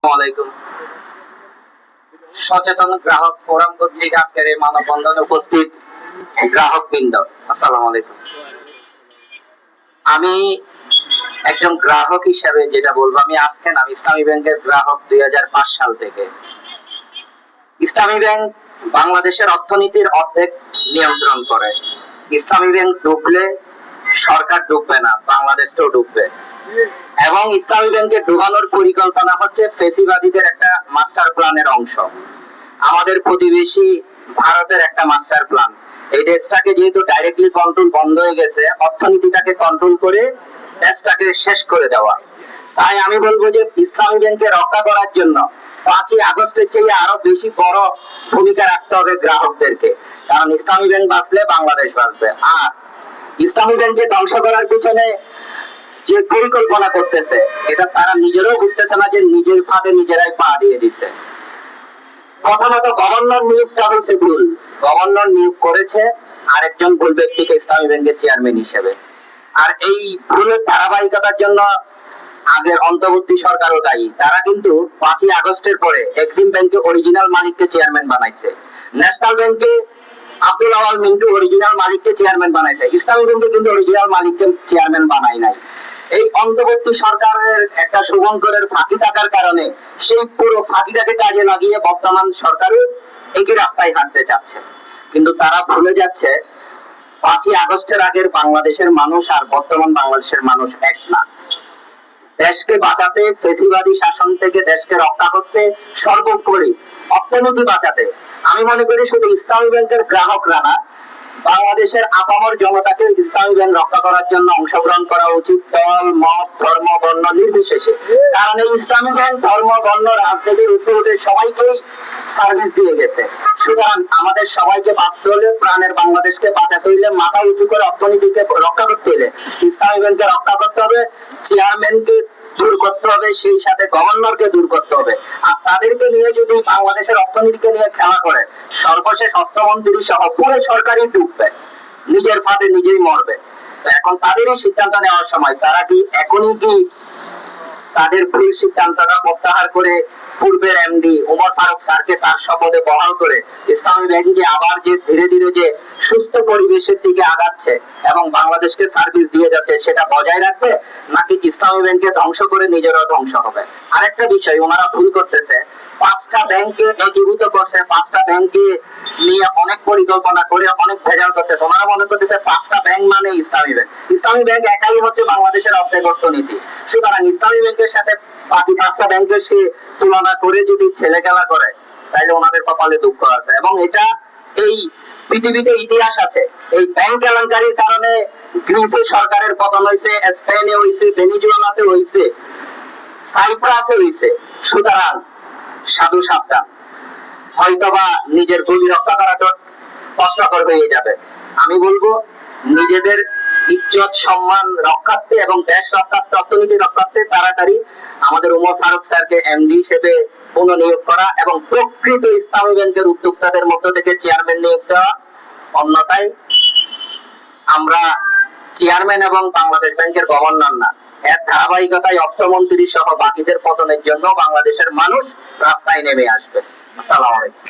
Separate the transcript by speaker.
Speaker 1: আলাইকুম। সচেতন গ্রাহক ফোরাম কর্তৃক আজকের এই মানববন্ধনে উপস্থিত গ্রাহক বৃন্দ, আসসালামু আলাইকুম। আমি একজন গ্রাহক হিসাবে যেটা বলবো, আমি আজকে না ইসলামী ব্যাংকের গ্রাহক 2005 সাল থেকে। ইসলামী ব্যাংক বাংলাদেশের অর্থনীতির অর্ধেক নিয়ন্ত্রণ করে। ইসলামী ব্যাংক ডুবলে সরকার ডুববে না, বাংলাদেশটাও ডুববে। এবং ইসলামী ব্যাংকে ডুবানোর পরিকল্পনা হচ্ছে ফেসিবাদীদের একটা মাস্টার প্ল্যানের অংশ। আমাদের প্রতিবেশী ভারতের একটা মাস্টার প্ল্যান। এই দেশটাকে যেহেতু ডাইরেক্টলি কন্ট্রোল বন্ধ হয়ে গেছে, অর্থনীতিটাকে কন্ট্রোল করে দেশটাকে শেষ করে দেওয়া। তাই আমি বলবো যে ইসলামী ব্যাংকে রক্ষা করার জন্য 5ই আগস্টের চেয়ে আরো বেশি বড় ভূমিকা রাখতে হবে গ্রাহকদেরকে। কারণ ইসলামী ব্যাংক বাঁচলে বাংলাদেশ বাঁচবে। আর ইসলামী ব্যাংকে ধ্বংস করার পিছনে যে পরিকল্পনা করতেছে, এটা তারা নিজেরাও বুঝতেছে না যে নিজের ফাঁদে নিজেরাই পা দিয়ে দিছে। প্রথমত গভর্নর নিয়োগটা হচ্ছে ভুল। গভর্নর নিয়োগ করেছে আরেকজন ভুল ব্যক্তিকে ইসলামী ব্যাংকের চেয়ারম্যান হিসেবে। আর এই ভুলের ধারাবাহিকতার জন্য আগের অন্তর্বর্তী সরকারও দায়ী। তারা কিন্তু 5ই আগস্টের পরে এক্সিম ব্যাংকে অরিজিনাল মালিককে চেয়ারম্যান বানাইছে, ন্যাশনাল ব্যাংকে আব্দুল আওয়াল মিন্টু অরিজিনাল মালিককে চেয়ারম্যান বানাইছে, ইসলামী ব্যাংকে কিন্তু অরিজিনাল মালিককে চেয়ারম্যান বানাই নাই। এই অন্তর্বর্তী সরকারের একটা শুভঙ্করের ফাঁকি থাকার কারণে সেই পুরো ফাঁকিটাকে কাজে লাগিয়ে বর্তমান সরকারও একই রাস্তায় হাঁটতে চাচ্ছে। কিন্তু তারা ভুলে যাচ্ছে 5ই আগস্টের আগের বাংলাদেশের মানুষ আর বর্তমান বাংলাদেশের মানুষ এক না। দেশকে বাঁচাতে, ফেসিবাদী শাসন থেকে দেশকে রক্ষা করতে, সর্বোপরি অর্থনীতি বাঁচাতে আমি মনে করি শুধু ইসলামী ব্যাংকের গ্রাহকরা না, বাংলাদেশের আপামর জনতাকে ইসলামী ব্যাংক রক্ষা করার জন্য অংশগ্রহণ করা উচিত, দল মত ধর্ম বর্ণ নির্বিশেষে। কারণ এই ইসলামী ব্যাংক ধর্ম বর্ণ রাজনীতির ঊর্ধ্বে সবাইকেই সার্ভিস দিয়ে গেছে। সুতরাং আমাদের সবাইকে বাঁচতে হলে, প্রাণের বাংলাদেশকে বাঁচাতে হইলে, মাথা উঁচু করে অর্থনীতিকে রক্ষা করতে হলে ইসলামী ব্যাংককে রক্ষা করতে হবে, চেয়ারম্যানকে দূর করতে হবে, সেই সাথে গভর্নরকে দূর করতে হবে। আর তাদেরকে নিয়ে যদি বাংলাদেশের অর্থনীতিকে নিয়ে খেলা করে, সর্বশেষ অর্থমন্ত্রী সহ পুরো সরকারই ডুববে, নিজের ফাঁদে নিজেই মরবে। এখন তাদেরই সিদ্ধান্ত নেওয়ার সময়। তারা কি এখনই কি তাদের ভুল সিদ্ধান্তটা প্রত্যাহার করে পূর্বের এমডি ওমর ফারুক স্যারকে তার শপথে বহাল করে ইসলামী ব্যাংকে আবার যে ধীরে ধীরে যে সুস্থ পরিবেশের দিকে আগাচ্ছে এবং বাংলাদেশকে সার্ভিস দিয়ে যাচ্ছে সেটা বজায় রাখবে, নাকি ইসলামী ব্যাংকে ধ্বংস করে নিজেরও ধ্বংস হবে? আরেকটা বিষয় ওনারা ভুল করতেছে, 5টা ব্যাংকে একীভূত করছে, 5টা ব্যাংকে নিয়ে অনেক পরিকল্পনা করে অনেক ভেজাল করতেছে। ওনারা মনে করতেছে 5টা ব্যাংক মানে ইসলামী ব্যাংক। ইসলামী ব্যাংক একাই হচ্ছে বাংলাদেশের অর্ধেক অর্থনীতি। সুতরাং ইসলামী ব্যাংকের সাথে বাকি 5টা ব্যাংকের সে তুলনা করে যদি ছেলে খেলা করে, তাহলে ওনাদের কপালে দুঃখ আছে। এবং এটা এই পৃথিবীতে ইতিহাস আছে, এই ব্যাংক কেলেঙ্কারির কারণে গ্রিসে সরকারের পতন হয়েছে, স্পেনে হয়েছে, ভেনিজুয়েলাতে হয়েছে, সাইপ্রাসে হয়েছে। সুতরাং সাধু সাবধান, হয়তোবা নিজের ভূমি রক্ষা করাটা কষ্টকর হয়ে যাবে। আমি বলবো নিজেদের ইজ্জত সম্মান রক্ষার্থে এবং দেশ রক্ষার্থে, অর্থনীতি রক্ষার্থে তাড়াতাড়ি আমাদের ওমর ফারুক স্যারকে এমডি হিসেবে পুনঃনিয়োগ করা এবং প্রকৃত ইসলামী ব্যাংকের উদ্যোক্তাদের মধ্য থেকে চেয়ারম্যান নিয়োগ দেওয়া। অন্যথায় আমরা চেয়ারম্যান এবং বাংলাদেশ ব্যাংকের গভর্নর না, এর ধারাবাহিকতায় অর্থমন্ত্রী সহ বাকিদের পতনের জন্য বাংলাদেশের মানুষ রাস্তায় নেমে আসবে। আসসালামু আলাইকুম।